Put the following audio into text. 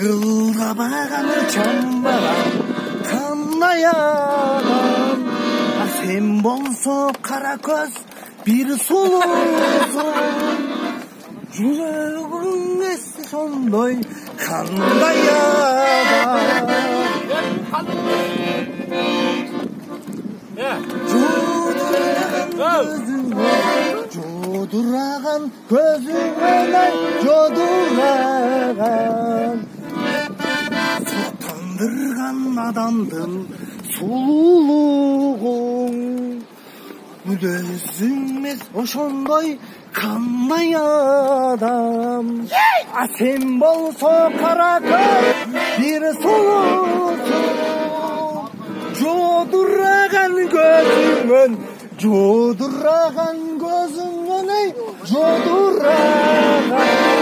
ылғабаған жамбаған қанаяған сен болсо қара көз бір сұлусың жүрегің есі сондай қандай адам жодыраған көзіңнен жодыраған соқтандырған адамдың сұлулығың мүдесіңмес ошондой қандай адам сен болсо қара көз бір сұлусың жодыраған көзіңнен ей жодыраған